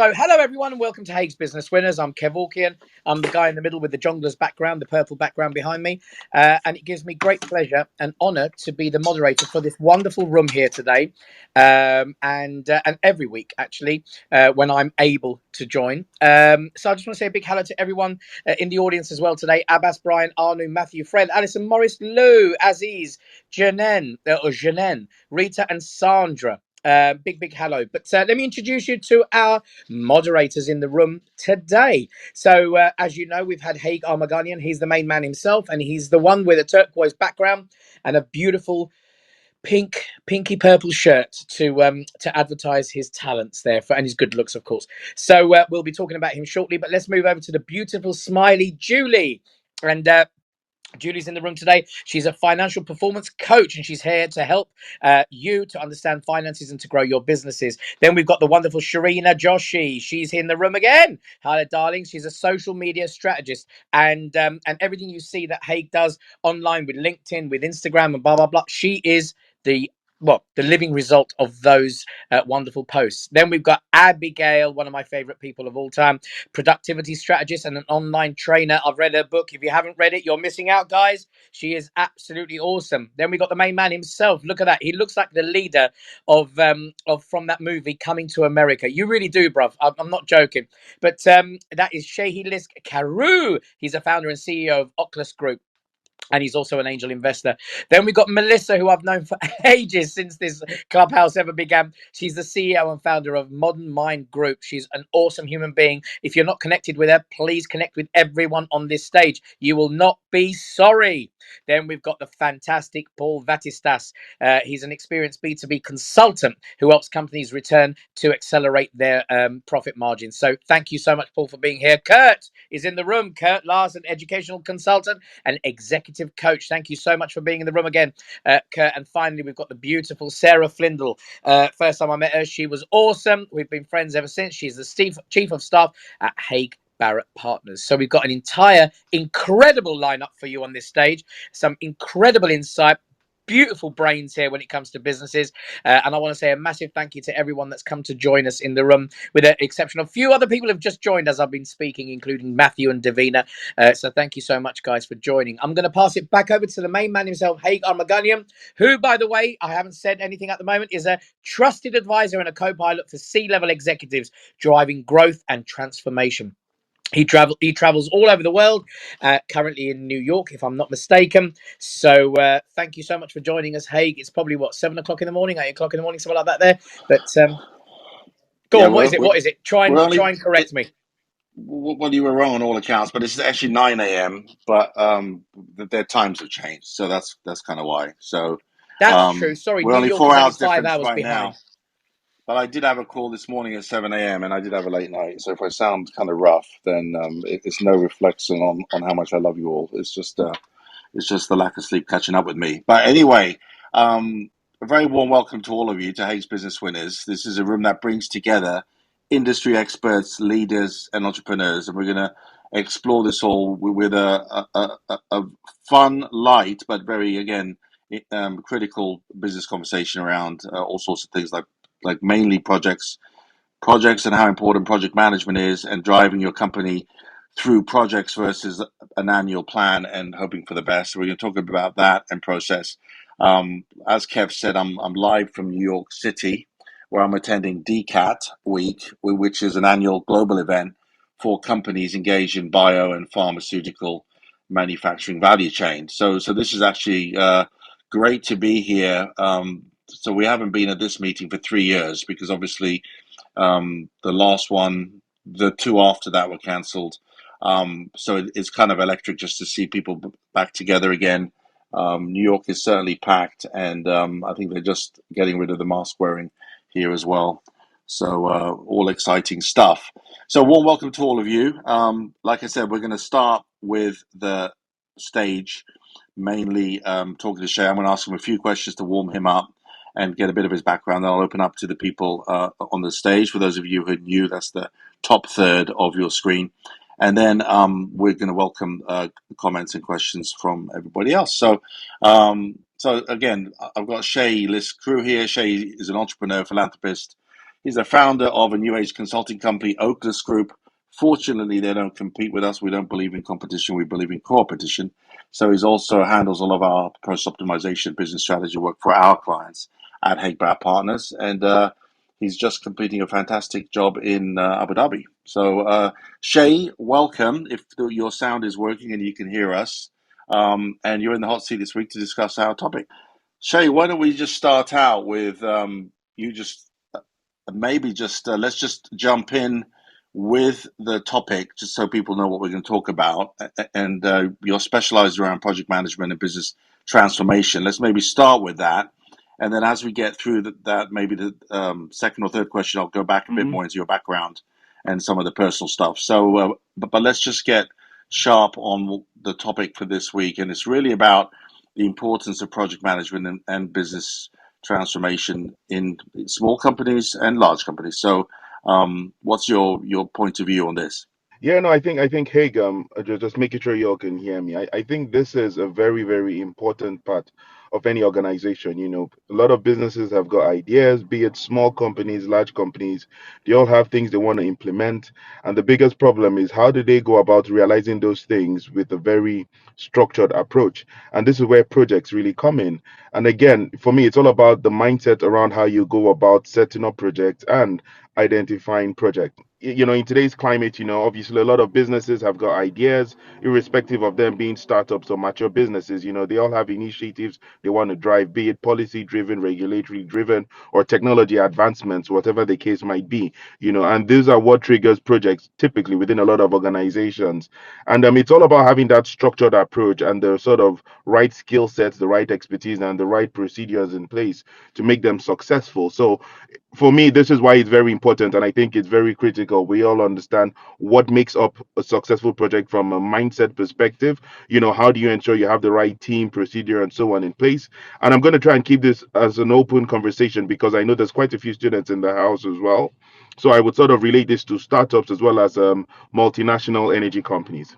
So, hello everyone, and welcome to Haig's Business Winners. I'm Kev Orkian. I'm the guy in the middle with the jongler's background, the purple background behind me, and it gives me great pleasure and honour to be the moderator for this wonderful room here today, and every week actually when I'm able to join. So, I just want to say a big hello to everyone in the audience as well today: Abbas, Brian, Arnu, Matthew, Fred, Alison, Morris, Lou, Aziz, Janen, Rita, and Sandra. Big hello. But let me introduce you to our moderators in the room today. So, as you know, we've had Haig Barrett. He's the main man himself, and he's the one with a turquoise background and a beautiful pinky purple shirt to advertise his talents there and his good looks, of course. So we'll be talking about him shortly. But let's move over to the beautiful, smiley Julie. And Julie's in the room today. She's a financial performance coach, and she's here to help you to understand finances and to grow your businesses. Then we've got the wonderful Sharina Joshi. She's in the room again. Hello, darling. She's a social media strategist, and everything you see that Haig does online with LinkedIn, with Instagram, and blah blah blah. She is the living result of those wonderful posts. Then we've got Abigail, one of my favorite people of all time, productivity strategist and an online trainer. I've read her book. If you haven't read it, you're missing out, guys. She is absolutely awesome. Then we got the main man himself. Look at that. He looks like the leader of from that movie Coming to America. You really do, bruv. I'm not joking. But that is Sheyi Lisk-Carew. He's a founder and CEO of Oclas Group, and he's also an angel investor. Then we got Melissa, who I've known for ages, since this Clubhouse ever began. She's the CEO and founder of Modern Mind Group. She's an awesome human being. If you're not connected with her, please connect with everyone on this stage. You will not be sorry. Then we've got the fantastic Paul Vatistas. He's an experienced B2B consultant who helps companies return to accelerate their profit margins. So thank you so much, Paul, for being here. Kurt is in the room. Kurt Larson, educational consultant and executive coach. Thank you so much for being in the room again, Kurt. And finally, we've got the beautiful Sarah Flindel. First time I met her, she was awesome. We've been friends ever since. She's the chief of staff at Haig Barrett Partners. So we've got an entire incredible lineup for you on this stage. Some incredible insight. Beautiful brains here when it comes to businesses. And I want to say a massive thank you to everyone that's come to join us in the room, with the exception of a few other people who have just joined as I've been speaking, including Matthew and Davina. So thank you so much, guys, for joining. I'm going to pass it back over to the main man himself, Haig Barrett, who, by the way, I haven't said anything at the moment, is a trusted advisor and a co-pilot for C-level executives driving growth and transformation. He travels all over the world, currently in New York, if I'm not mistaken. So thank you so much for joining us, Haig. It's probably, 7 o'clock in the morning, 8 o'clock in the morning, something like that there. But go on, what is it? What is it? Try and correct me. Well, you were wrong on all accounts, but it's actually 9 a.m., but their times have changed. So that's kind of why. So that's true. Sorry, we're New only York 4 is only hours 5 difference hours right behind. now. But I did have a call this morning at 7 a.m. and I did have a late night. So if I sound kind of rough, then it's no reflection on how much I love you all. It's just the lack of sleep catching up with me. But anyway, a very warm welcome to all of you to Haig's Business Winners. This is a room that brings together industry experts, leaders, and entrepreneurs, and we're going to explore this all with a fun, light, but very, again, critical business conversation around all sorts of things like mainly projects and how important project management is, and driving your company through projects versus an annual plan and hoping for the best. So we're going to talk about that and process. As Kev said, I'm live from New York City, where I'm attending DCAT Week, which is an annual global event for companies engaged in bio and pharmaceutical manufacturing value chain. So this is actually great to be here. So we haven't been at this meeting for 3 years because obviously the last one, the two after that were cancelled. So it's kind of electric just to see people back together again. New York is certainly packed, and I think they're just getting rid of the mask wearing here as well. So all exciting stuff. So warm welcome to all of you. Like I said, we're going to start with the stage, mainly talking to Sheyi. I'm going to ask him a few questions to warm him up and get a bit of his background. Then I'll open up to the people on the stage. For those of you who are new, that's the top third of your screen. And then we're going to welcome comments and questions from everybody else. So again, I've got Sheyi Lisk-Carew here. Sheyi is an entrepreneur, philanthropist. He's the founder of a new age consulting company, Oclas Group. Fortunately, they don't compete with us. We don't believe in competition. We believe in competition. So he also handles all of our process optimization business strategy work for our clients at Haig Barrett Partners. And he's just completing a fantastic job in Abu Dhabi. So, Sheyi, welcome. If your sound is working and you can hear us, and you're in the hot seat this week to discuss our topic. Sheyi, why don't we just start out with you just maybe just let's just jump in with the topic just so people know what we're going to talk about. And you're specialized around project management and business transformation. Let's maybe start with that. And then as we get through that maybe the second or third question, I'll go back a bit more into your background and some of the personal stuff. So, but let's just get sharp on the topic for this week. And it's really about the importance of project management and business transformation in small companies and large companies. So, what's your point of view on this? Yeah, no, I think Haig, just making sure you all can hear me. I think this is a very, very important part of any organization. A lot of businesses have got ideas, be it small companies, large companies, they all have things they want to implement. And the biggest problem is how do they go about realizing those things with a very structured approach? And this is where projects really come in. And again, for me, it's all about the mindset around how you go about setting up projects and identifying projects. In today's climate, obviously a lot of businesses have got ideas, irrespective of them being startups or mature businesses. They all have initiatives they want to drive, be it policy driven, regulatory driven, or technology advancements, whatever the case might be. And these are what triggers projects typically within a lot of organizations. And it's all about having that structured approach and the sort of right skill sets, the right expertise, and the right procedures in place to make them successful. So for me, this is why it's very important, and I think it's very critical. We all understand what makes up a successful project from a mindset perspective. How do you ensure you have the right team, procedure, and so on in place? And I'm going to try and keep this as an open conversation because I know there's quite a few students in the house as well. So I would sort of relate this to startups as well as multinational energy companies.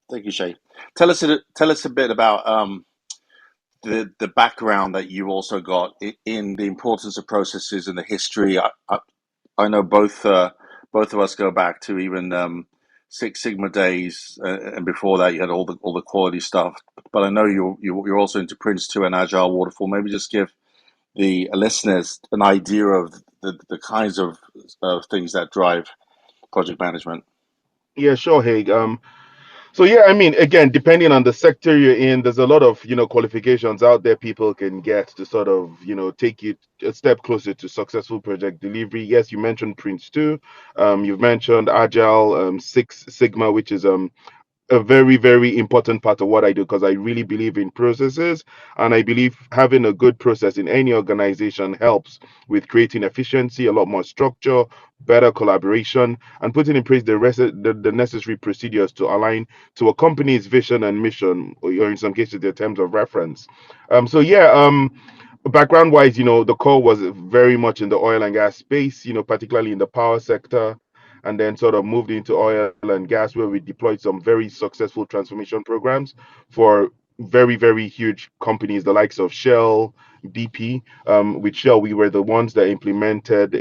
Thank you, Shay. Tell us a bit about the background that you also got in the importance of processes and the history. I know both of us go back to even Six Sigma days, and before that you had all the quality stuff. But I know you're also into Prince 2 and Agile Waterfall. Maybe just give the listeners an idea of the kinds of things that drive project management. Yeah, sure, Haig. So yeah, I mean, again, depending on the sector you're in, there's a lot of qualifications out there people can get to sort of take you a step closer to successful project delivery. Yes, you mentioned Prince 2, you've mentioned Agile, Six Sigma, which is a very, very important part of what I do because I really believe in processes. And I believe having a good process in any organization helps with creating efficiency, a lot more structure, better collaboration, and putting in place the necessary procedures to align to a company's vision and mission, or in some cases, their terms of reference. So, yeah. Background wise, the core was very much in the oil and gas space, particularly in the power sector, and then sort of moved into oil and gas, where we deployed some very successful transformation programs for very, very huge companies, the likes of Shell, BP. With Shell, we were the ones that implemented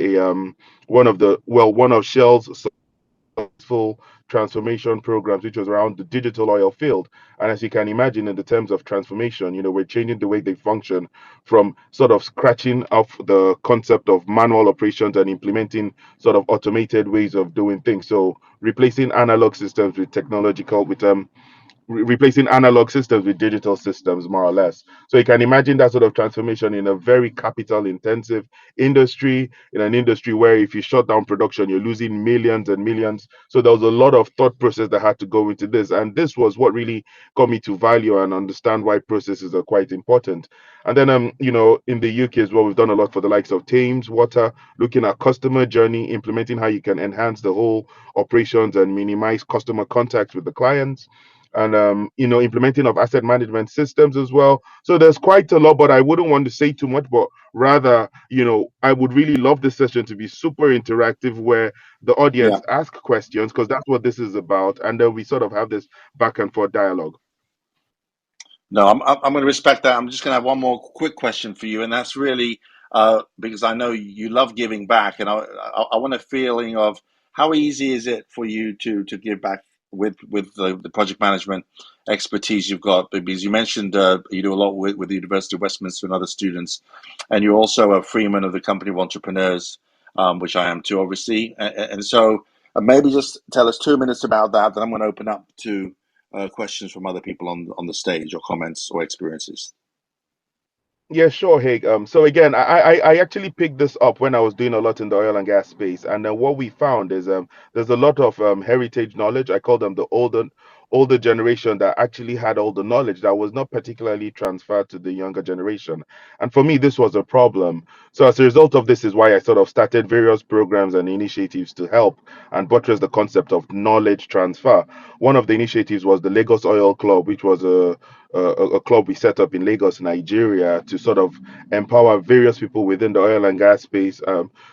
one of Shell's successful transformation programs, which was around the digital oil field. And as you can imagine, in the terms of transformation, we're changing the way they function from sort of scratching off the concept of manual operations and implementing sort of automated ways of doing things. So replacing analog systems with technological, with replacing analog systems with digital systems, more or less. So you can imagine that sort of transformation in a very capital intensive industry, in an industry where if you shut down production, you're losing millions and millions. So there was a lot of thought process that had to go into this. And this was what really got me to value and understand why processes are quite important. And then, in the UK as well, we've done a lot for the likes of Thames Water, looking at customer journey, implementing how you can enhance the whole operations and minimize customer contact with the clients, and implementing of asset management systems as well. So there's quite a lot, but I wouldn't want to say too much, but rather, I would really love this session to be super interactive where the Yeah. audience ask questions, because that's what this is about, and then we sort of have this back and forth dialogue. No, I'm going to respect that. I'm just going to have one more quick question for you, and that's really because I know you love giving back, and I want a feeling of how easy is it for you to give back with the project management expertise you've got, because you mentioned you do a lot with the University of Westminster and other students, and you're also a freeman of the Company of Entrepreneurs, which I am too, obviously. And so maybe just tell us 2 minutes about that. Then I'm going to open up to questions from other people on the stage, or comments or experiences. Yeah, sure, Haig. So again, I actually picked this up when I was doing a lot in the oil and gas space, and then what we found is there's a lot of heritage knowledge. I call them the older generation that actually had all the knowledge that was not particularly transferred to the younger generation. And for me, this was a problem. So as a result of this is why I sort of started various programs and initiatives to help and buttress the concept of knowledge transfer. One of the initiatives was the Lagos Oil Club, which was a club we set up in Lagos, Nigeria, to sort of empower various people within the oil and gas space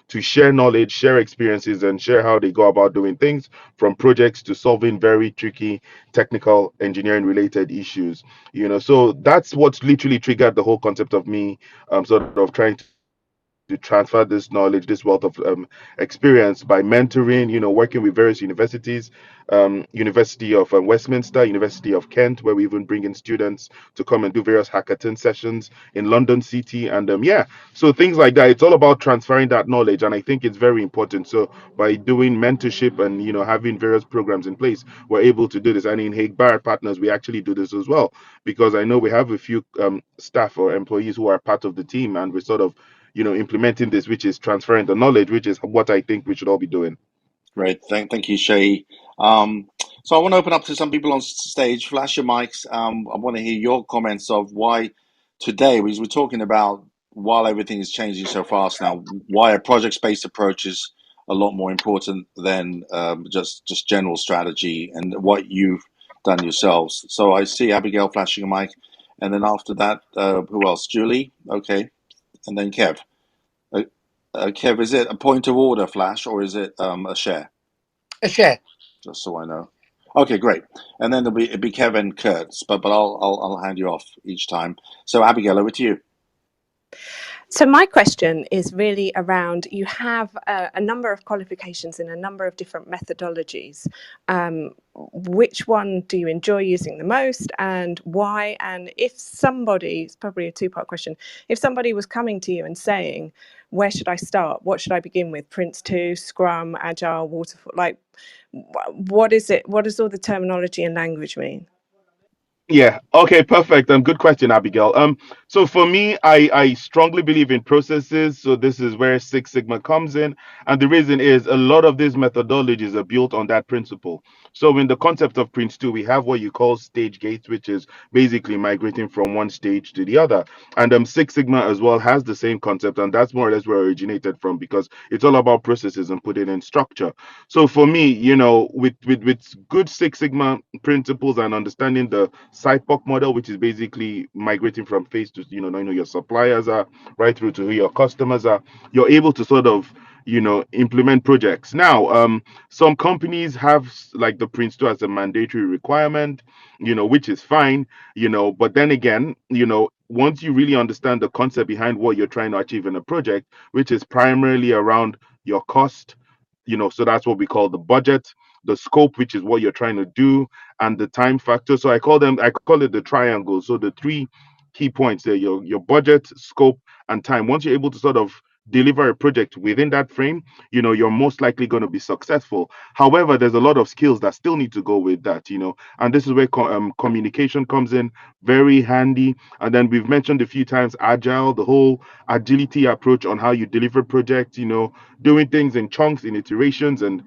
to share knowledge, share experiences, and share how they go about doing things, from projects to solving very tricky technical engineering related issues. So that's what literally triggered the whole concept of me sort of trying to transfer this knowledge, this wealth of experience by mentoring, working with various universities, University of Westminster, University of Kent, where we even bring in students to come and do various hackathon sessions in London City. And so things like that. It's all about transferring that knowledge. And I think it's very important. So by doing mentorship and, having various programs in place, we're able to do this. And in Haig Barrett Partners, we actually do this as well, because I know we have a few staff or employees who are part of the team, and we're sort of implementing this, which is transferring the knowledge, which is what I think we should all be doing. Great, thank you, Sheyi. So I want to open up to some people on stage. Flash your mics. I want to hear your comments of why today, because we're talking about, while everything is changing so fast now, why a project-based approach is a lot more important than just general strategy, and what you've done yourselves. So I see Abigail flashing a mic, and then after that, who else? Julie, okay, and then Kev. Kev, is it a point of order, Flash, or is it a share? A share. Just so I know. Okay, great. And then it'll be Kevin Kurtz, but I'll hand you off each time. So Abigail, over to you. So my question is really around, you have a number of qualifications in a number of different methodologies. Which one do you enjoy using the most, and why? And if somebody, it's probably a two-part question, if somebody was coming to you and saying, where should I start? What should I begin with? Prince 2, Scrum, Agile, Waterfall? Like, what is it? What does all the terminology and language mean? Yeah. Okay. Perfect. Good question, Abigail. So for me, I strongly believe in processes. So this is where Six Sigma comes in, and the reason is a lot of these methodologies are built on that principle. So in the concept of Prince 2, we have what you call stage gates, which is basically migrating from one stage to the other. And Six Sigma as well has the same concept, and that's more or less where it originated from, because it's all about processes and putting in structure. So for me, with good Six Sigma principles and understanding the SIPOC model, which is basically migrating from phase to, knowing who your suppliers are, right through to who your customers are, you're able to sort of, implement projects. Now, some companies have like the Prince 2 as a mandatory requirement, which is fine, but then again, once you really understand the concept behind what you're trying to achieve in a project, which is primarily around your cost, so that's what we call the budget, the scope, which is what you're trying to do, and the time factor. So I call it the triangle. So the three key points there: your budget, scope, and time. Once you're able to sort of deliver a project within that frame, you're most likely going to be successful. However, there's a lot of skills that still need to go with that, and this is where communication comes in very handy. And then we've mentioned a few times agile, the whole agility approach on how you deliver projects, doing things in chunks, in iterations, and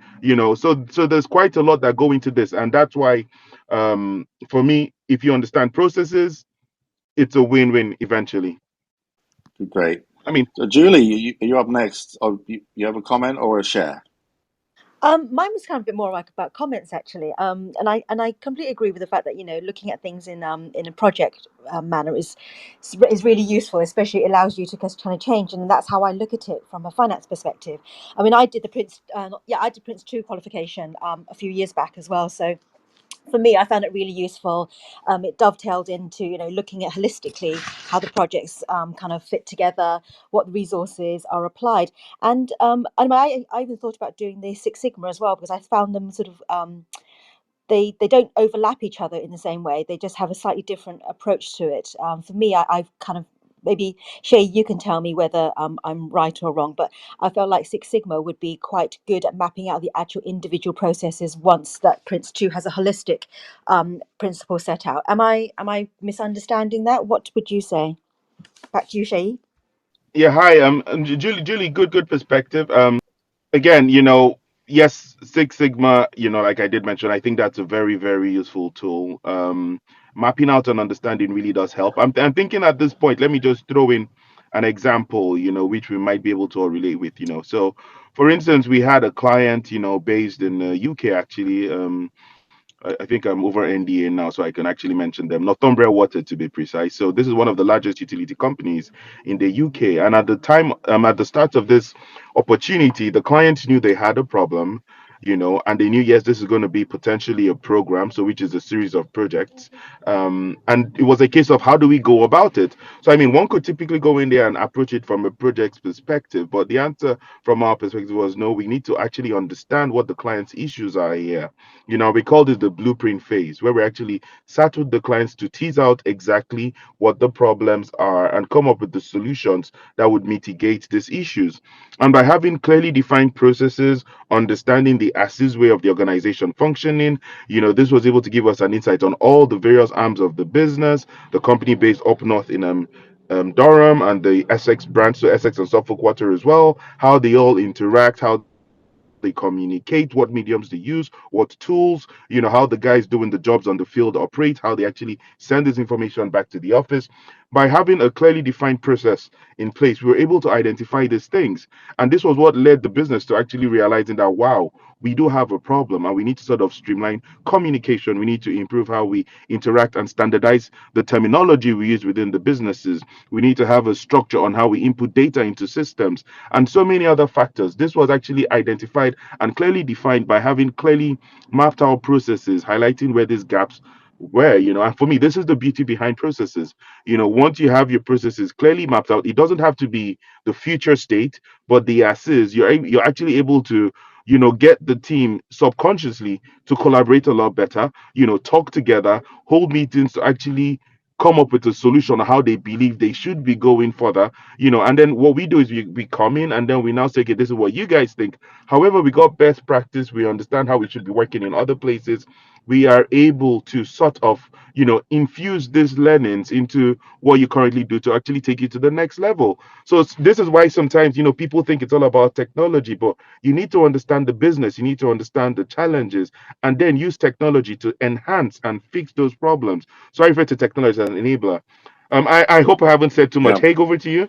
so there's quite a lot that go into this. And that's why for me, if you understand processes, it's a win-win eventually. Great. I mean, So Julie, you're up next. Oh, you have a comment or a share? Mine was kind of a bit more like about comments actually, and I completely agree with the fact that looking at things in a project manner is really useful, especially it allows you to kind of change, and that's how I look at it from a finance perspective. I mean, I did the Prince 2 qualification a few years back as well, so for me, I found it really useful. It dovetailed into, looking at holistically how the projects kind of fit together, what the resources are applied. And I even thought about doing the Six Sigma as well, because I found them sort of, they don't overlap each other in the same way. They just have a slightly different approach to it. For me, I've kind of, maybe Shay, you can tell me whether I'm right or wrong, but I felt like Six Sigma would be quite good at mapping out the actual individual processes once that Prince 2 has a holistic principle set out. Am I misunderstanding that? What would you say? Back to you, Shay. Yeah, hi, Julie, good perspective. Again, yes, Six Sigma, like I did mention, I think that's a very, very useful tool. Mapping out and understanding really does help. I'm thinking at this point, let me just throw in an example, which we might be able to all relate with. So for instance, we had a client, based in the UK actually. I think I'm over NDA now, so I can actually mention them. Northumbria Water, to be precise. So this is one of the largest utility companies in the UK. And at the time, at the start of this opportunity, the client knew they had a problem, and they knew, yes, this is going to be potentially a program, so which is a series of projects. And it was a case of how do we go about it? So I mean, one could typically go in there and approach it from a project's perspective, but the answer from our perspective was no. We need to actually understand what the client's issues are here. We called it the blueprint phase, where we actually sat with the clients to tease out exactly what the problems are and come up with the solutions that would mitigate these issues. And by having clearly defined processes, understanding the ASIS way of the organization functioning, this was able to give us an insight on all the various arms of the business, the company based up north in Durham, and the Essex branch, so Essex and Suffolk Water as well, how they all interact, how they communicate, what mediums they use, what tools, how the guys doing the jobs on the field operate, how they actually send this information back to the office. By having a clearly defined process in place, we were able to identify these things. And this was what led the business to actually realizing that, wow, we do have a problem and we need to sort of streamline communication. We need to improve how we interact and standardize the terminology we use within the businesses. We need to have a structure on how we input data into systems and so many other factors. This was actually identified and clearly defined by having clearly mapped out processes, highlighting where these gaps were, and for me, this is the beauty behind processes. Once you have your processes clearly mapped out, it doesn't have to be the future state, but the as is, you're actually able to, get the team subconsciously to collaborate a lot better, talk together, hold meetings to actually come up with a solution on how they believe they should be going further, and then what we do is we come in and then we now say, okay, this is what you guys think. However, we got best practice, we understand how we should be working in other places. We are able to sort of, infuse these learnings into what you currently do to actually take you to the next level. So this is why sometimes, people think it's all about technology, but you need to understand the business, you need to understand the challenges, and then use technology to enhance and fix those problems. So I refer to technology as an enabler. I hope I haven't said too much. Yeah. Haig, over to you.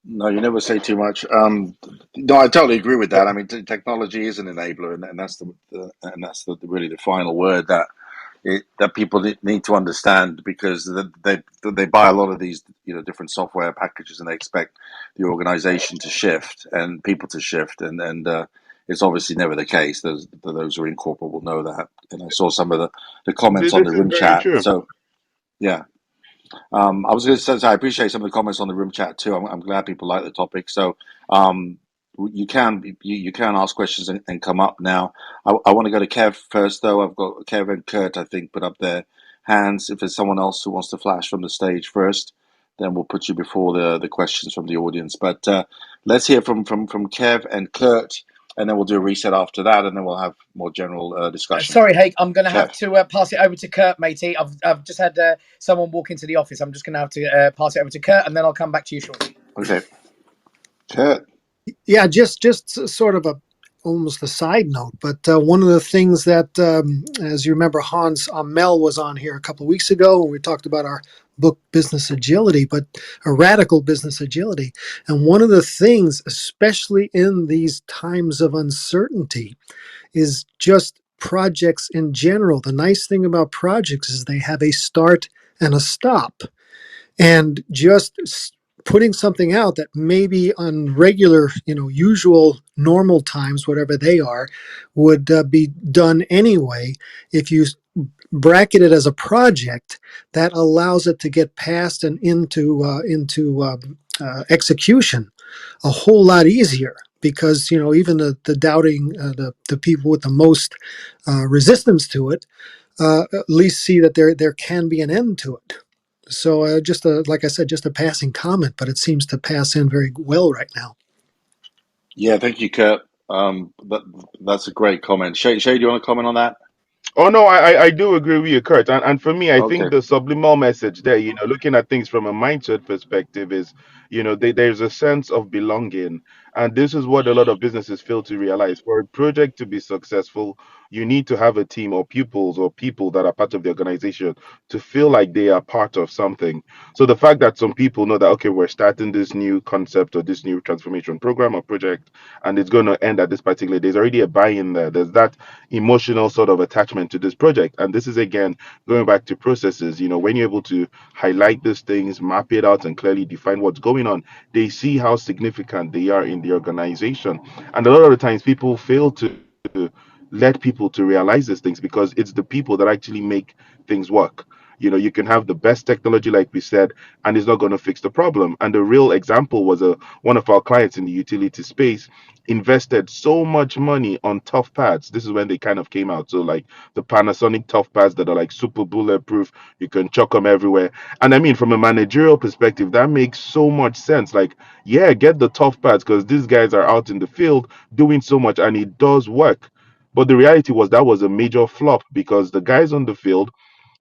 No, you never say too much. No, I totally agree with that. I mean, technology is an enabler, and that's the really the final word that people need to understand, because they buy a lot of these different software packages, and they expect the organization to shift and people to shift, and it's obviously never the case. Those who are in corporate will know that. And I saw some of the comments on This the is room very chat. true. So yeah. I was going to say I appreciate some of the comments on the room chat too. I'm glad people like the topic. So um, you can ask questions and come up now. I want to go to Kev first, though. I've got Kev and Kurt, I think, put up their hands. If there's someone else who wants to flash from the stage first, then we'll put you before the questions from the audience. But let's hear from Kev and Kurt, and then we'll do a reset after that, and then we'll have more general discussion. Sorry, Haig, I'm going to have Kev, to pass it over to Kurt, matey. I've just had someone walk into the office. I'm just going to have to pass it over to Kurt, and then I'll come back to you shortly. okay, Kurt. Yeah, just sort of almost a side note, but one of the things that, as you remember, Hans Mel was on here a couple of weeks ago, and we talked about our book Business Agility, but a radical business agility. And one of the things, especially in these times of uncertainty, is just projects in general. The nice thing about projects is they have a start and a stop. And just putting something out that maybe on regular, usual normal times, whatever they are, would be done anyway. If you bracket it as a project, that allows it to get passed and into execution a whole lot easier, because even the doubting, the people with the most resistance to it, at least see that there can be an end to it. So just like I said, just a passing comment, but it seems to pass in very well right now. Yeah, thank you, Kurt. That's a great comment. Shay, do you want to comment on that? Oh no, I do agree with you, Kurt. And for me, I Okay. think the subliminal message there, looking at things from a mindset perspective is, there's a sense of belonging. And this is what a lot of businesses fail to realize. For a project to be successful, you need to have a team or pupils or people that are part of the organization to feel like they are part of something. So the fact that some people know that, okay, we're starting this new concept or this new transformation program or project, and it's going to end at this particular day, there's already a buy-in there. There's that emotional sort of attachment to this project. And this is again going back to processes. When you're able to highlight these things, map it out, and clearly define what's going on, they see how significant they are in the organization. And a lot of the times people fail to let people to realize these things, because it's the people that actually make things work. You can have the best technology, like we said, and it's not going to fix the problem. And the real example was one of our clients in the utility space invested so much money on tough pads. This is when they kind of came out. So like the Panasonic tough pads that are like super bulletproof, you can chuck them everywhere. And I mean, from a managerial perspective, that makes so much sense. Like, yeah, get the tough pads, because these guys are out in the field doing so much and it does work. But the reality was that was a major flop, because the guys on the field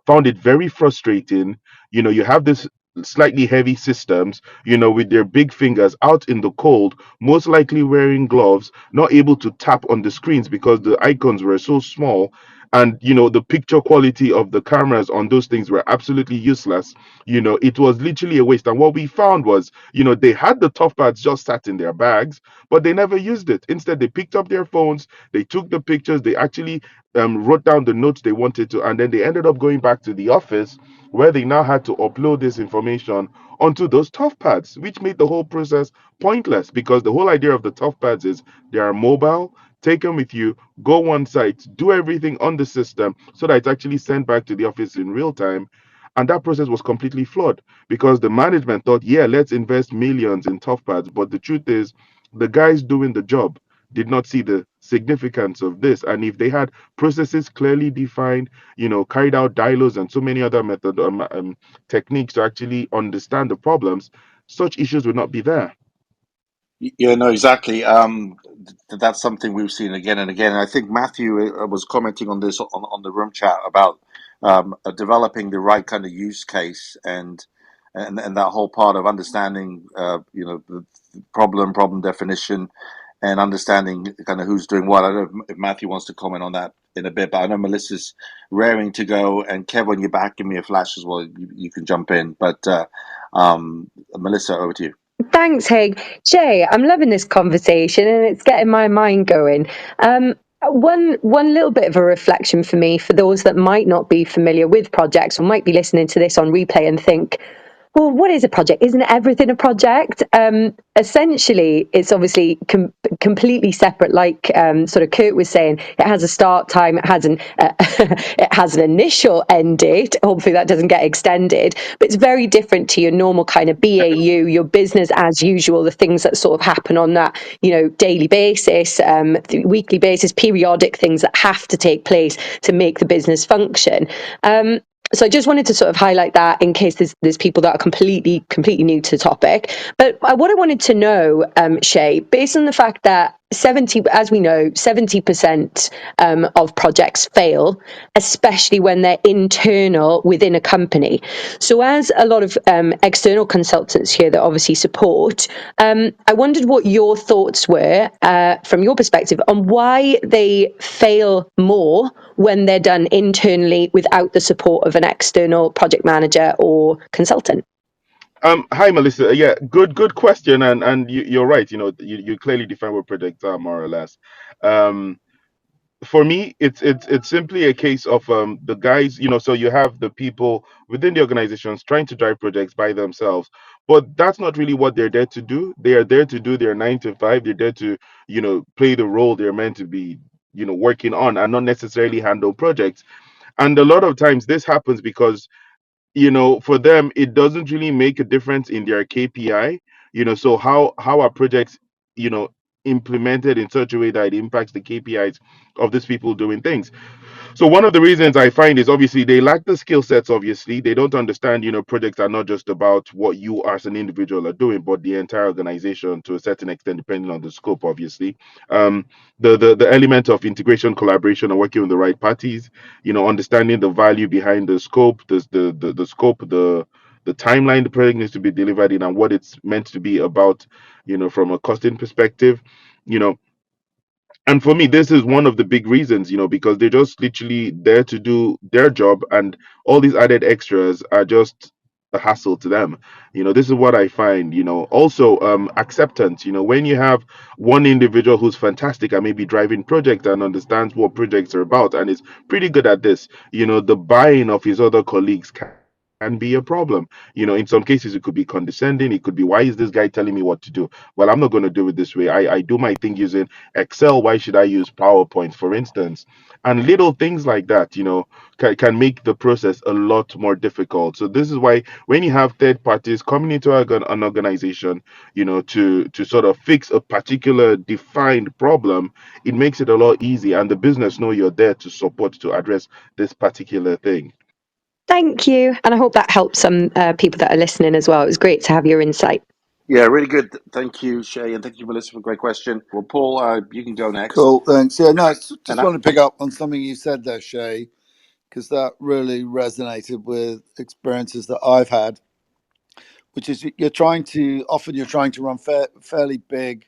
found it very frustrating. You have this slightly heavy systems, with their big fingers out in the cold, most likely wearing gloves, not able to tap on the screens because the icons were so small. And the picture quality of the cameras on those things were absolutely useless. It was literally a waste. And what we found was, they had the tough pads just sat in their bags, but they never used it. Instead, they picked up their phones, they took the pictures, they actually wrote down the notes they wanted to, and then they ended up going back to the office, where they now had to upload this information onto those tough pads, which made the whole process pointless, because the whole idea of the tough pads is they are mobile, take them with you, go one site, do everything on the system so that it's actually sent back to the office in real time. And that process was completely flawed, because the management thought, yeah, let's invest millions in tough pads. But the truth is, the guys doing the job did not see the significance of this. And if they had processes clearly defined, carried out dialogues and so many other techniques to actually understand the problems, such issues would not be there. Yeah, no, exactly. That's something we've seen again and again. And I think Matthew was commenting on this on the room chat about developing the right kind of use case, and that whole part of understanding, the problem definition, and understanding kind of who's doing what. I don't know if Matthew wants to comment on that in a bit, but I know Melissa's raring to go, and Kev, when you're back, give me a flash as well. You can jump in, but Melissa, over to you. Thanks, Haig. Jay, I'm loving this conversation and it's getting my mind going. One little bit of a reflection for me, for those that might not be familiar with projects or might be listening to this on replay and think, well, what is a project? Isn't everything a project? Essentially, it's obviously completely separate. Like sort of Kurt was saying, it has a start time, it has it has an initial end date. Hopefully, that doesn't get extended. But it's very different to your normal kind of BAU, your business as usual, the things that sort of happen on that daily basis, weekly basis, periodic things that have to take place to make the business function. So I just wanted to sort of highlight that in case there's people that are completely new to the topic. But what I wanted to know, Shay, based on the fact that 70% of projects fail, especially when they're internal within a company. So as a lot of external consultants here that obviously support, I wondered what your thoughts were from your perspective on why they fail more when they're done internally without the support of an external project manager or consultant. Hi, Melissa. Yeah, good question, and you're right. You clearly define what projects are, more or less. Um, for me, it's simply a case of the guys. So you have the people within the organizations trying to drive projects by themselves, but that's not really what they're there to do. They are there to do their 9 to 5. They're there to play the role they're meant to be working on, and not necessarily handle projects. And a lot of times this happens because, for them, it doesn't really make a difference in their KPI. So how are projects, you know, implemented in such a way that it impacts the KPIs of these people doing things? So one of the reasons I find is obviously they lack the skill sets. Obviously, they don't understand, projects are not just about what you as an individual are doing, but the entire organization to a certain extent, depending on the scope. Obviously, um, the element of integration, collaboration, and working with the right parties. Understanding the value behind the scope, the scope, the timeline the project needs to be delivered in, and what it's meant to be about. From a costing perspective. You know, and for me, this is one of the big reasons, because they're just literally there to do their job, and all these added extras are just a hassle to them. This is what I find. Also, acceptance. When you have one individual who's fantastic and maybe driving projects and understands what projects are about and is pretty good at this, the buying of his other colleagues can be a problem. In some cases, it could be condescending. It could be, why is this guy telling me what to do? Well, I'm not going to do it this way. I do my thing using Excel. Why should I use PowerPoint, for instance? And little things like that, can make the process a lot more difficult. So this is why when you have third parties coming into an organization, to sort of fix a particular defined problem, it makes it a lot easier, and the business know you're there to support to address this particular thing. Thank you. And I hope that helps some people that are listening as well. It was great to have your insight. Yeah, really good. Thank you, Shay, and thank you, Melissa, for a great question. Well, Paul, you can go next. Cool, thanks. Yeah, no, And just want to pick up on something you said there, Shay, because that really resonated with experiences that I've had, which is often you're trying to run fairly big,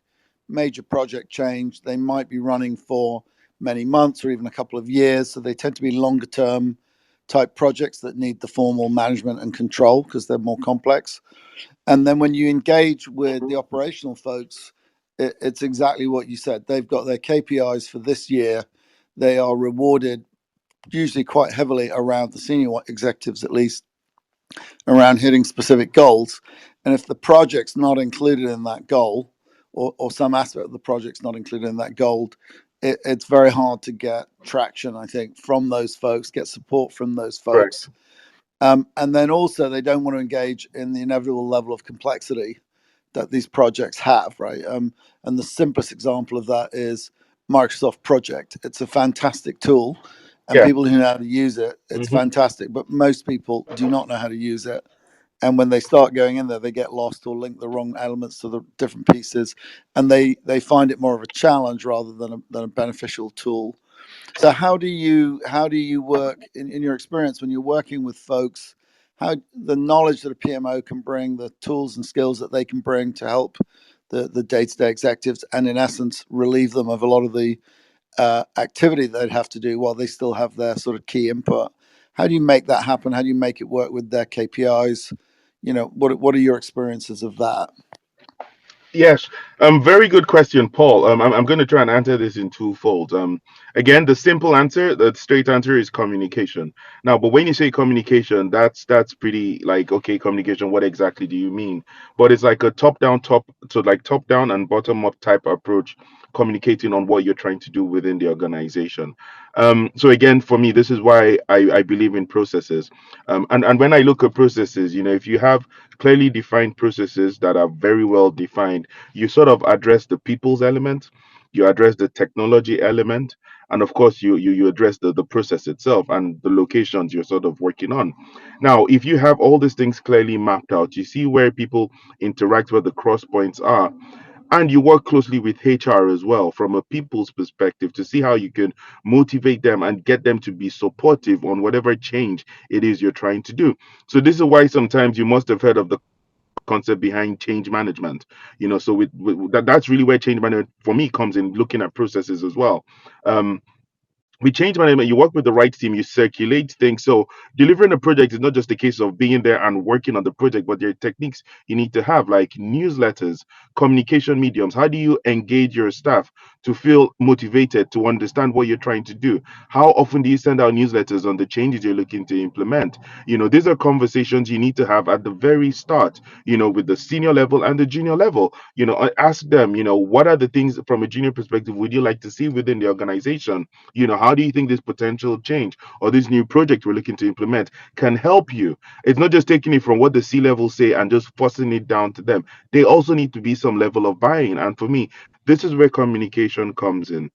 major project change. They might be running for many months or even a couple of years, so they tend to be longer term type projects that need the formal management and control because they're more complex. And then when you engage with the operational folks, it's exactly what you said. They've got their KPIs for this year. They are rewarded usually quite heavily around the senior executives, at least around hitting specific goals. And if the project's not included in that goal, or some aspect of the project's not included in that goal, it's very hard to get traction, I think, from those folks, get support from those folks. And then also, they don't want to engage in the inevitable level of complexity that these projects have, right? And the simplest example of that is Microsoft Project. It's a fantastic tool, and Yeah. people who know how to use it, it's Hmm. fantastic. But most people do not know how to use it. And when they start going in there, they get lost or link the wrong elements to the different pieces, and they find it more of a challenge rather than a beneficial tool. So how do you work in your experience when you're working with folks? How the knowledge that a PMO can bring, the tools and skills that they can bring to help the day-to-day executives, and in essence relieve them of a lot of the activity they'd have to do while they still have their sort of key input. How do you make that happen? How do you make it work with their KPIs? What are your experiences of that? Yes, very good question, Paul. I'm going to try and answer this in twofold. Again, the simple answer, the straight answer is communication. Now, but when you say communication, that's pretty like, okay, communication. What exactly do you mean? But it's like a top down and bottom up type approach, communicating on what you're trying to do within the organization. So again, for me, this is why I believe in processes. And when I look at processes, if you have clearly defined processes that are very well defined, you sort of address the people's element, you address the technology element, and of course you address the process itself and the locations you're sort of working on. Now, if you have all these things clearly mapped out, you see where people interact, where the cross points are, and you work closely with HR as well from a people's perspective to see how you can motivate them and get them to be supportive on whatever change it is you're trying to do. So this is why sometimes you must have heard of the concept behind change management. So that's really where change management for me comes in, looking at processes as well. With change management, you work with the right team, you circulate things. So delivering a project is not just a case of being there and working on the project, but there are techniques you need to have, like newsletters, communication mediums. How do you engage your staff to feel motivated to understand what you're trying to do? How often do you send out newsletters on the changes you're looking to implement? These are conversations you need to have at the very start, with the senior level and the junior level. Ask them, what are the things from a junior perspective would you like to see within the organization? How how do you think this potential change or this new project we're looking to implement can help you? It's not just taking it from what the C level say and just forcing it down to them. They also need to be some level of buy-in. And for me, this is where communication comes in.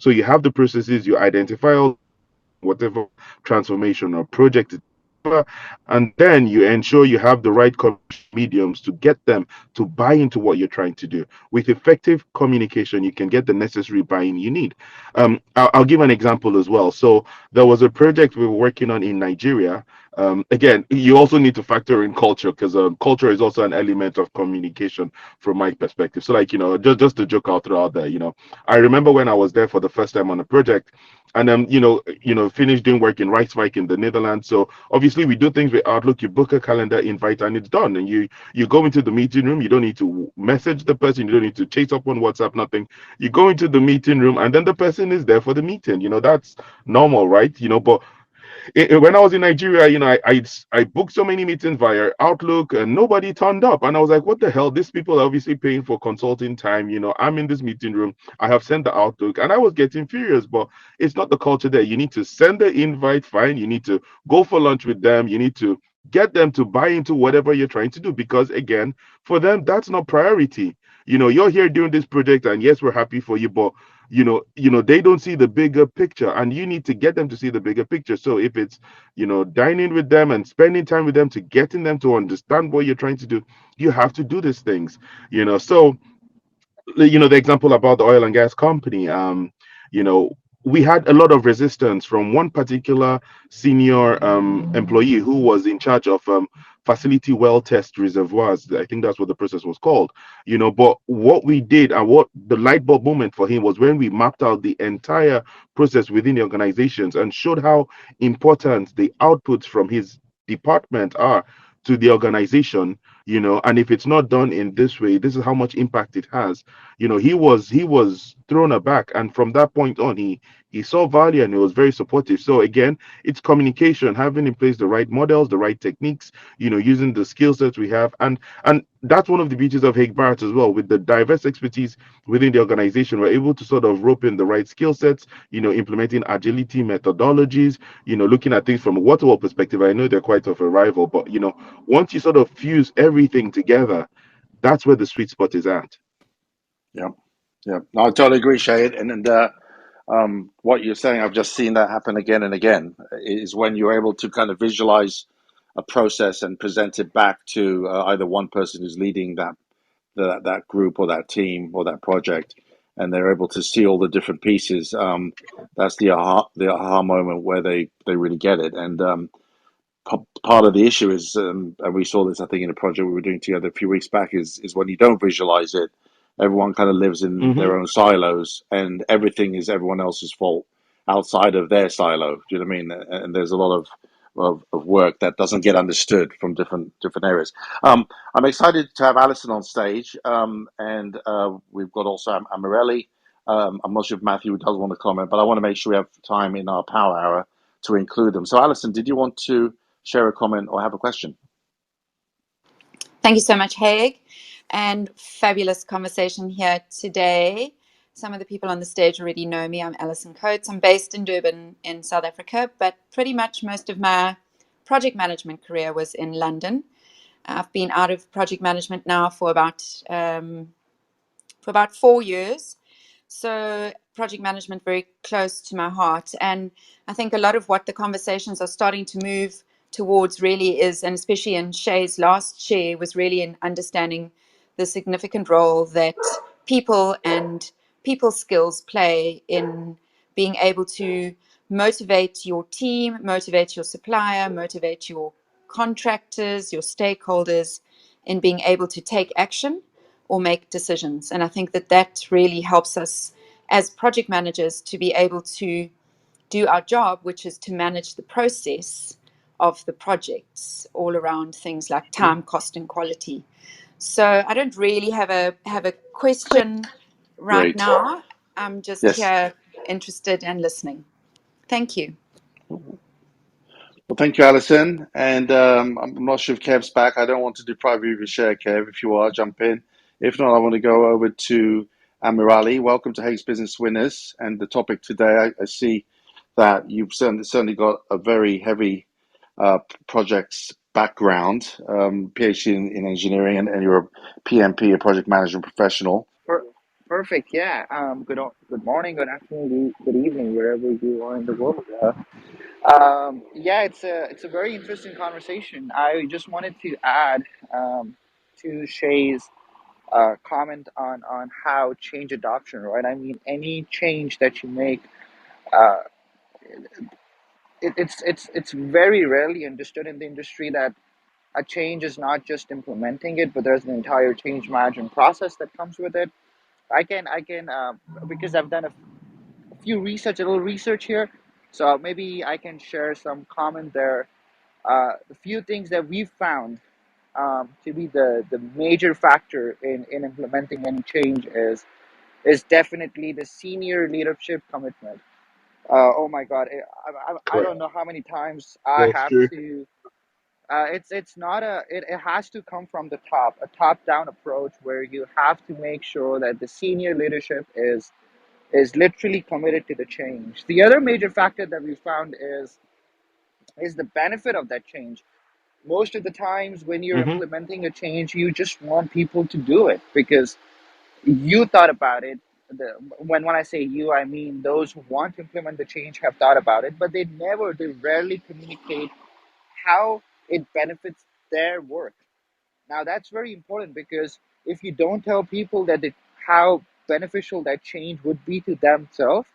So you have the processes, you identify all whatever transformation or project it is, and then you ensure you have the right mediums to get them to buy into what you're trying to do. With effective communication, you can get the necessary buy-in you need. I'll give an example as well. So there was a project we were working on in Nigeria. Again, you also need to factor in culture, because culture is also an element of communication from my perspective. So, like, just a joke I'll throw out there. I remember when I was there for the first time on a project, and finished doing work in Rijswijk in the Netherlands. So obviously we do things with Outlook. You book a calendar invite and it's done. And you go into the meeting room. You don't need to message the person. You don't need to chase up on WhatsApp. Nothing. You go into the meeting room and then the person is there for the meeting. That's normal, right? But when I was in Nigeria, I booked so many meetings via Outlook and nobody turned up. And I was like, what the hell? These people are obviously paying for consulting time. I'm in this meeting room. I have sent the Outlook and I was getting furious, but it's not the culture there. You need to send the invite, fine. You need to go for lunch with them. You need to get them to buy into whatever you're trying to do, because again, for them, that's not priority. You're here doing this project and yes, we're happy for you, but they don't see the bigger picture, and you need to get them to see the bigger picture. So if it's dining with them and spending time with them to getting them to understand what you're trying to do, you have to do these things. So the example about the oil and gas company, you know we had a lot of resistance from one particular senior employee who was in charge of facility well test reservoirs. I think that's what the process was called. But what we did, and what the light bulb moment for him, was when we mapped out the entire process within the organizations and showed how important the outputs from his department are to the organization. And if it's not done in this way, this is how much impact it has. He was thrown aback, and from that point on, he saw value and he was very supportive. So again, it's communication, having in place the right models, the right techniques, using the skill sets we have. And that's one of the beauties of Haig Barrett as well. With the diverse expertise within the organization, we're able to sort of rope in the right skill sets, implementing agility methodologies, looking at things from a waterfall perspective. I know they're quite of a rival, but once you sort of fuse everything together, that's where the sweet spot is at. Yeah, yeah. No, I totally agree, Shade. And what you're saying, I've just seen that happen again and again, is when you're able to kind of visualize a process and present it back to either one person who's leading that group or that team or that project, and they're able to see all the different pieces. That's the aha moment where they really get it. And part of the issue is, and we saw this, I think, in a project we were doing together a few weeks back, is when you don't visualize it, everyone kind of lives in Mm-hmm. their own silos, and everything is everyone else's fault outside of their silo. Do you know what I mean? And there's a lot of work that doesn't get understood from different areas. I'm excited to have Alison on stage, and we've got also Amirelli. I'm not sure if Matthew does want to comment, but I want to make sure we have time in our power hour to include them. So, Alison, did you want to share a comment or have a question? Thank you so much, Haig, and fabulous conversation here today. Some of the people on the stage already know me. I'm Alison Coates. I'm based in Durban in South Africa, but pretty much most of my project management career was in London. I've been out of project management now for about 4 years. So project management very close to my heart. And I think a lot of what the conversations are starting to move towards really is, and especially in Shey's last share, was really in understanding the significant role that people and people skills play in being able to motivate your team, motivate your supplier, motivate your contractors, your stakeholders in being able to take action or make decisions. And I think that really helps us as project managers to be able to do our job, which is to manage the process of the projects all around things like time, cost, and quality. So I don't really have a question right Great. now. I'm just Yes. here interested and listening. Thank you. Well, thank you, Alison. And I'm not sure if Kev's back. I don't want to deprive you of your share, Kev. If you are, jump in. If not, I want to go over to Amirali. Welcome to Haig's Business Winners. And the topic today, I see that you've certainly got a very heavy projects background, PhD in engineering, and you're a PMP, a project management professional. Perfect. Yeah. Good morning, good afternoon, good evening, wherever you are in the world. Yeah, it's a very interesting conversation. I just wanted to add to Shay's comment on how change adoption, right? I mean, any change that you make, uh, it's very rarely understood in the industry that a change is not just implementing it, but there's an entire change management process that comes with it. I can because I've done a little research here, so maybe I can share some comment there. The few things that we've found to be the major factor in implementing any change is definitely the senior leadership commitment. Oh my God, I Correct. don't know how many times I That's have true. to. It's not it has to come from the top, a top down approach where you have to make sure that the senior leadership is literally committed to the change. The other major factor that we found is the benefit of that change. Most of the times when you're Mm-hmm. implementing a change, you just want people to do it because you thought about it. When I say you, I mean those who want to implement the change have thought about it, but they rarely communicate how it benefits their work. Now that's very important because if you don't tell people how beneficial that change would be to themselves,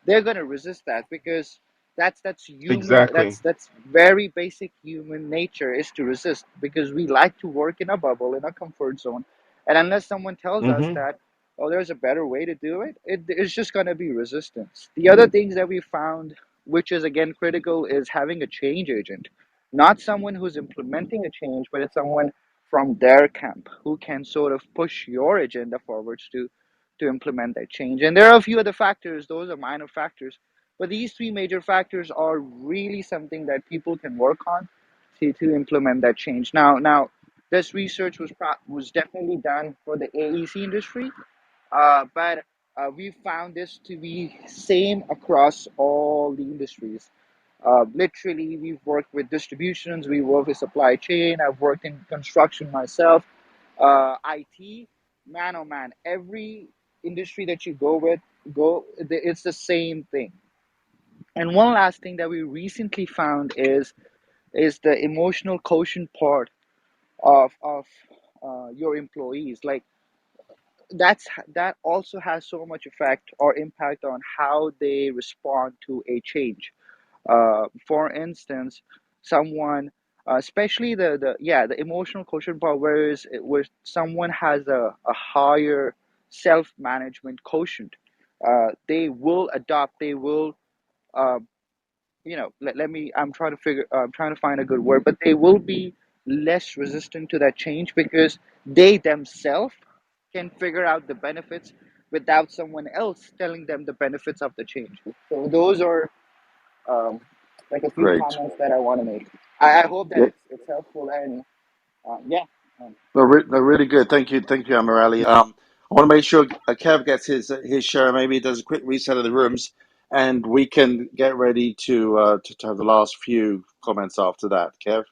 they're going to resist that because that's human. Exactly. That's very basic human nature is to resist because we like to work in a bubble, in a comfort zone, and unless someone tells us Mm-hmm. that, oh, there's a better way to do it, it's just going to be resistance. The other things that we found, which is again critical, is having a change agent, not someone who's implementing a change, but it's someone from their camp who can sort of push your agenda forwards to implement that change. And there are a few other factors, those are minor factors. But these three major factors are really something that people can work on to implement that change. Now, this research was definitely done for the AEC industry, but we found this to be same across all the industries. Literally, we've worked with distributions, we work with supply chain. I've worked in construction myself, IT. Man, oh man, every industry that you it's the same thing. And one last thing that we recently found is the emotional quotient part of your employees. Like that also has so much effect or impact on how they respond to a change. For instance, someone, especially the emotional quotient part, where someone has a higher self management quotient, they will adopt. They will, uh, let me. I'm trying to find a good word, but they will be less resistant to that change because they themselves can figure out the benefits without someone else telling them the benefits of the change. So those are um, like a few Great. comments that I want to make. I hope that Yeah, it's helpful and yeah. they're really good. Thank you, Amirali. I want to make sure Kev gets his share. Maybe does a quick reset of the rooms, and we can get ready to have the last few comments after that. Kev.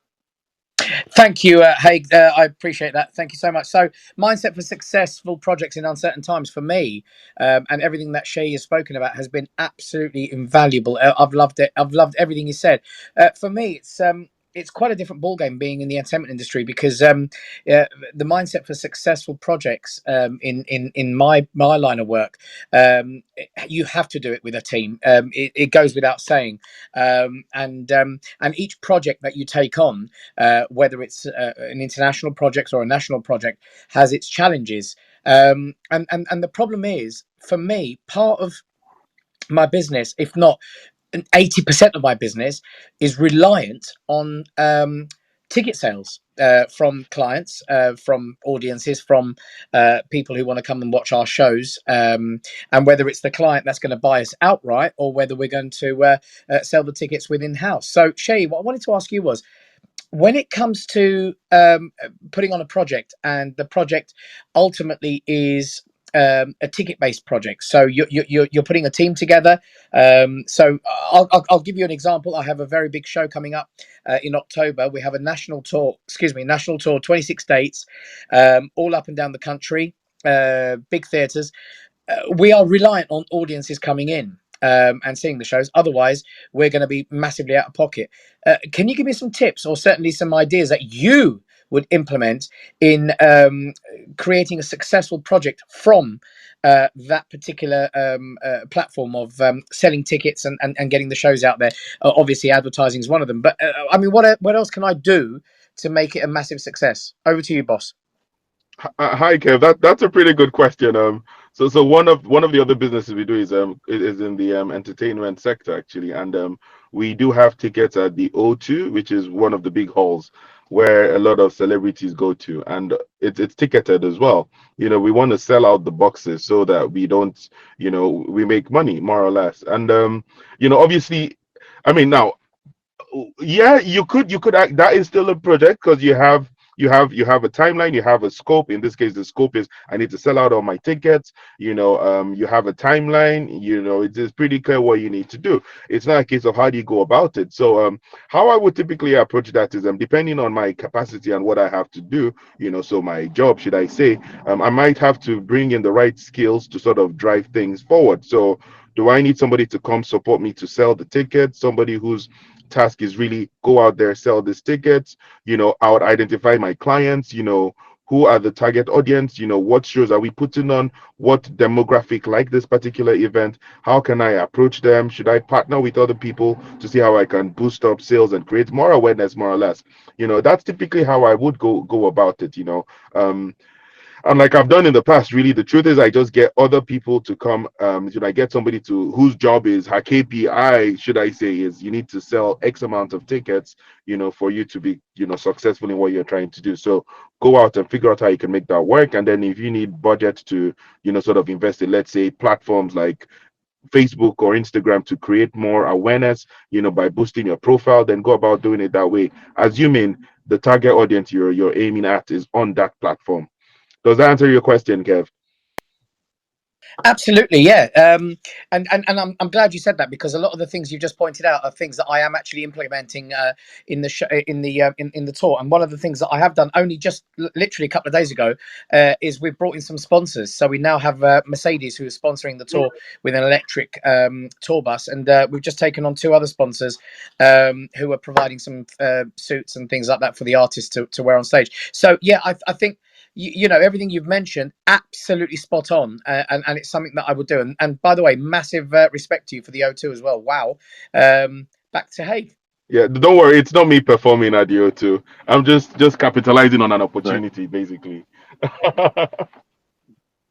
Thank you, Haig. I appreciate that. Thank you so much. So, mindset for successful projects in uncertain times for me, and everything that Sheyi has spoken about has been absolutely invaluable. I've loved it. I've loved everything you said. For me, it's quite a different ballgame being in the entertainment industry because the mindset for successful projects in my line of work, you have to do it with a team. It goes without saying, and each project that you take on, whether it's an international project or a national project, has its challenges. And the problem is, for me, part of my business, if not 80% of my business, is reliant on ticket sales from clients, from audiences, from people who want to come and watch our shows, and whether it's the client that's going to buy us outright or whether we're going to sell the tickets within house. So, Sheyi, what I wanted to ask you was, when it comes to putting on a project and the project ultimately is a ticket-based project. So you're putting a team together. So I'll give you an example. I have a very big show coming up in October. We have a national tour, 26 dates, all up and down the country, big theatres. We are reliant on audiences coming in and seeing the shows. Otherwise, we're going to be massively out of pocket. Can you give me some tips or certainly some ideas that you would implement in creating a successful project from that particular platform of selling tickets and getting the shows out there? Obviously, advertising is one of them. But I mean, what else can I do to make it a massive success? Over to you, boss. Hi, Kev. That's a pretty good question. So one of the other businesses we do is in the entertainment sector actually, and we do have tickets at the O2, which is one of the big halls where a lot of celebrities go to, and it's ticketed as well. We want to sell out the boxes so that we don't, we make money more or less, and obviously, I mean now yeah, you could act, that is still a project because you have a timeline, you have a scope. In this case, the scope is I need to sell out all my tickets. You have a timeline. It's pretty clear what you need to do. It's not a case of how do you go about it. So how I would typically approach that is depending on my capacity and what I have to do. So my job, should I say, I might have to bring in the right skills to sort of drive things forward. So do I need somebody to come support me to sell the tickets? Somebody whose task is really go out there, sell these tickets. I would identify my clients. Who are the target audience? What shows are we putting on? What demographic like this particular event? How can I approach them? Should I partner with other people to see how I can boost up sales and create more awareness, more or less? That's typically how I would go about it. And like I've done in the past, really, the truth is I just get other people to come. I get somebody to whose job is her KPI, should I say, is you need to sell X amount of tickets, for you to be, successful in what you're trying to do. So go out and figure out how you can make that work. And then if you need budget to, sort of invest in, let's say, platforms like Facebook or Instagram to create more awareness, by boosting your profile, then go about doing it that way, assuming the target audience you're aiming at is on that platform. Does that answer your question, Kev? Absolutely, yeah. And I'm glad you said that, because a lot of the things you just pointed out are things that I am actually implementing in the in the tour. And one of the things that I have done only just literally a couple of days ago is we've brought in some sponsors. So we now have Mercedes, who is sponsoring the tour with an electric tour bus, and we've just taken on 2 other sponsors who are providing some suits and things like that for the artists to wear on stage. So yeah, I think everything you've mentioned, absolutely spot on, and it's something that I would do. And by the way, massive respect to you for the O2 as well. Wow. Back to Haig. Yeah, don't worry, it's not me performing at the O2. I'm just capitalizing on an No, opportunity, basically.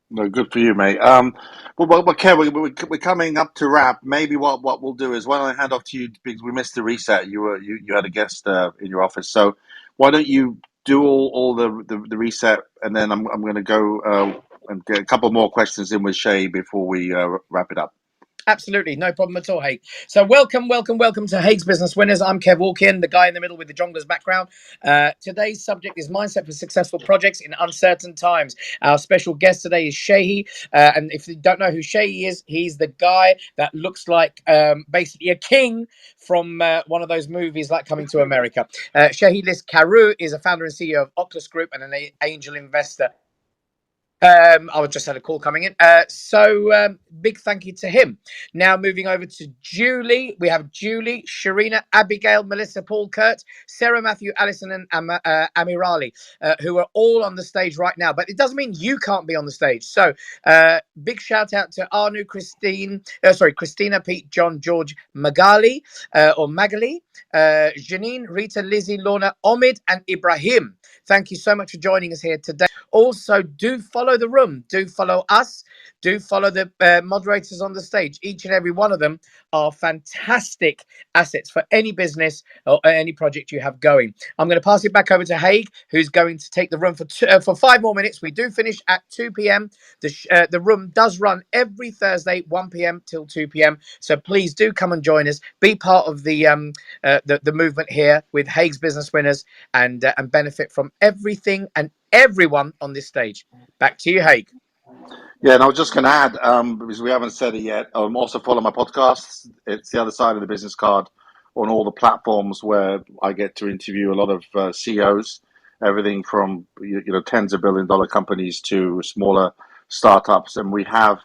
no, good for you, mate. Well, Kev, we're coming up to wrap. Maybe what we'll do is, why don't I hand off to you, because we missed the reset. You had a guest in your office, so why don't you do all the reset, and then I'm going to go and get a couple more questions in with Sheyi before we wrap it up. Absolutely, no problem at all, Haig. So welcome to Haig's Business Winners. I'm Kev Walkin, the guy in the middle with the jongler's background. Today's subject is mindset for successful projects in uncertain times. Our special guest today is Sheyi, and if you don't know who Sheyi is, he's the guy that looks like basically a king from one of those movies like Coming to America. Sheyi Lisk-Carew is a founder and CEO of Oclas Group and an angel investor. I was just had a call coming in. So big thank you to him. Now moving over to Julie. We have Julie, Sharina, Abigail, Melissa, Paul, Kurt, Sarah, Matthew, Alison, and Amirali, who are all on the stage right now. But it doesn't mean you can't be on the stage. So big shout out to Arnu, Christina, Pete, John, George, Magali, or Magali, Janine, Rita, Lizzie, Lorna, Omid, and Ibrahim. Thank you so much for joining us here today. Also, do follow the room. Do follow us. Do follow the moderators on the stage. Each and every one of them are fantastic assets for any business or any project you have going. I'm going to pass it back over to Haig, who's going to take the room for 5 more minutes. We do finish at 2 p.m. The room does run every Thursday, 1 p.m. till 2 p.m. So please do come and join us. Be part of the movement here with Haig's Business Winners, and benefit from everything and everyone on this stage. Back to you, Haig. Yeah, and I was just going to add, because we haven't said it yet, also follow my podcasts. It's the other side of the business card on all the platforms where I get to interview a lot of CEOs, everything from tens of billion-dollar companies to smaller startups, and we have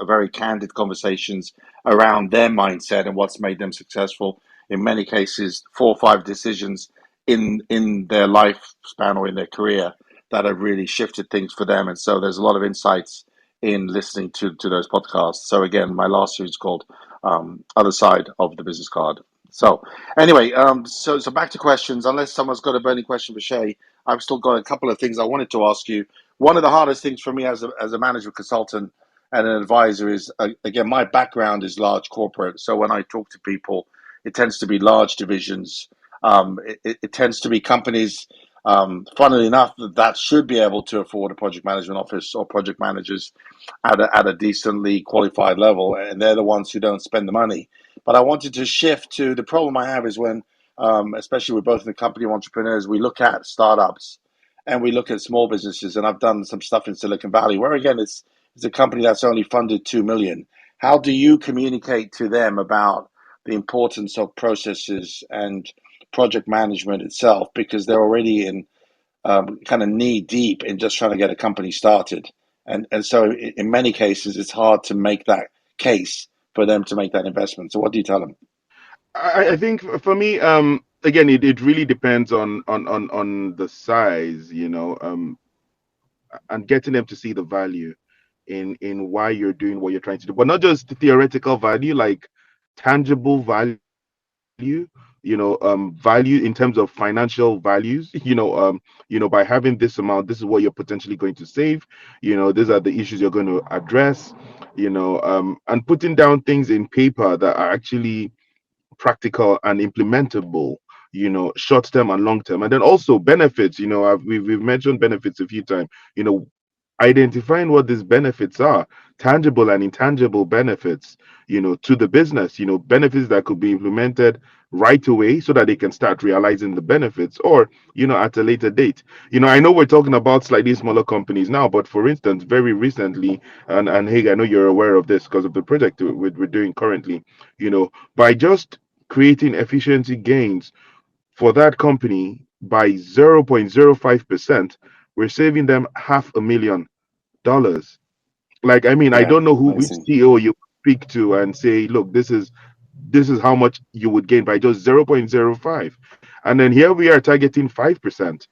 very candid conversations around their mindset and what's made them successful. In many cases, 4 or 5 decisions in their lifespan or in their career that have really shifted things for them, and so there's a lot of insights in listening to those podcasts. So again, my last series is called Other Side of the Business Card. So anyway, so back to questions. Unless someone's got a burning question for Shay, I've still got a couple of things I wanted to ask you. One of the hardest things for me as a management consultant and an advisor is, again, my background is large corporate. So when I talk to people, it tends to be large divisions. It tends to be companies, funnily enough, that should be able to afford a project management office or project managers at a decently qualified level, and they're the ones who don't spend the money. But I wanted to shift to the problem I have is when, especially with both in the company of entrepreneurs, we look at startups and we look at small businesses. And I've done some stuff in Silicon Valley, where again it's a company that's only funded 2 million. How do you communicate to them about the importance of processes and project management itself, because they're already in kind of knee deep in just trying to get a company started. And so in many cases, it's hard to make that case for them to make that investment. So what do you tell them? I think for me, again, it really depends on the size, and getting them to see the value in why you're doing what you're trying to do, but not just theoretical value, like tangible value, value in terms of financial values, by having this amount, this is what you're potentially going to save, these are the issues you're going to address, and putting down things in paper that are actually practical and implementable, short term and long term. And then also benefits, we've mentioned benefits a few times, identifying what these benefits are, tangible and intangible benefits, to the business, benefits that could be implemented right away so that they can start realizing the benefits, or at a later date. I know we're talking about slightly smaller companies now, but for instance, very recently, and Haig, I know you're aware of this because of the project we're doing currently, by just creating efficiency gains for that company by 0.05%, we're saving them $500,000. Like, I mean, I Yeah, don't know which amazing. CEO you speak to and say, look, this is how much you would gain by just 0.05. And then here we are targeting 5%.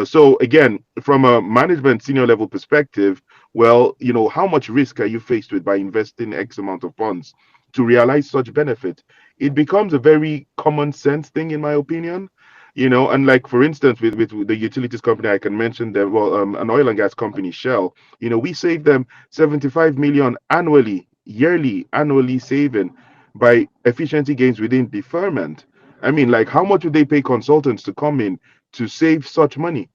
So again, from a management senior level perspective, well, how much risk are you faced with by investing X amount of funds to realize such benefit? It becomes a very common sense thing, in my opinion. And like, for instance, with the utilities company, I can mention that, well, an oil and gas company, Shell, we save them 75 million annually saving by efficiency gains within deferment. I mean, like, how much would they pay consultants to come in to save such money?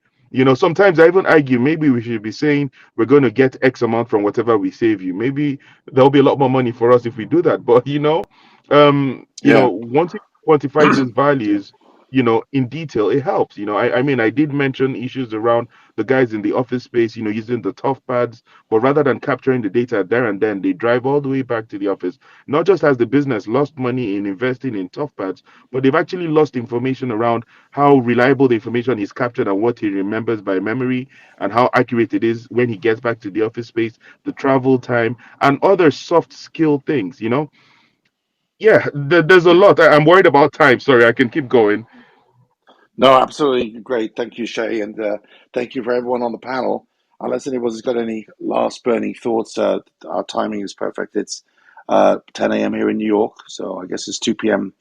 Sometimes I even argue maybe we should be saying we're going to get X amount from whatever we save you. Maybe there'll be a lot more money for us if we do that. But Yeah. once you quantify these values, in detail, it helps. I mean, I did mention issues around the guys in the office space, using the tough pads, but rather than capturing the data there and then, they drive all the way back to the office. Not just has the business lost money in investing in tough pads, but they've actually lost information around how reliable the information is captured and what he remembers by memory, and how accurate it is when he gets back to the office space, the travel time, and other soft skill things. Yeah, there's a lot. I'm worried about time. Sorry, I can keep going. No, absolutely great. Thank you, Shay, and thank you for everyone on the panel. Unless anyone's got any last burning thoughts, our timing is perfect. It's 10 a.m. here in New York, so I guess it's 2 p.m.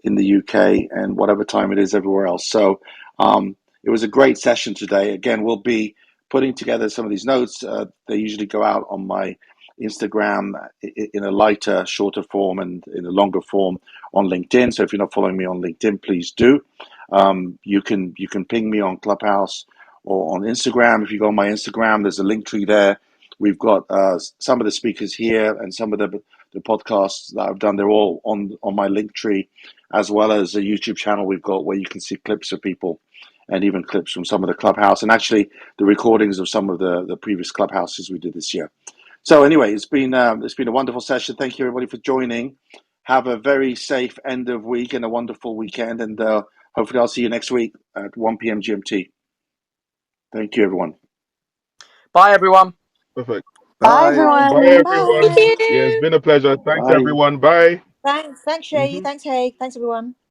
in the UK, and whatever time it is everywhere else. So it was a great session today. Again, we'll be putting together some of these notes. They usually go out on my Instagram in a lighter, shorter form and in a longer form on LinkedIn. So if you're not following me on LinkedIn, please do. You can ping me on Clubhouse or on Instagram. If you go on my Instagram, there's a link tree there. We've got some of the speakers here and some of the podcasts that I've done. They're all on my link tree, as well as a YouTube channel we've got where you can see clips of people and even clips from some of the Clubhouse, and actually the recordings of some of the previous Clubhouses we did this year. So anyway, it's been a wonderful session. Thank you everybody for joining. Have a very safe end of week and a wonderful weekend, and hopefully I'll see you next week at 1 p.m. GMT. Thank you, everyone. Bye, everyone. Perfect. Bye, Bye. Bye, everyone. Thank everyone. Bye. Yeah, it's you. been a pleasure. Thanks, Bye. everyone. Bye. Thanks, Sheyi. Mhm. Thanks, Haig. Thanks, everyone.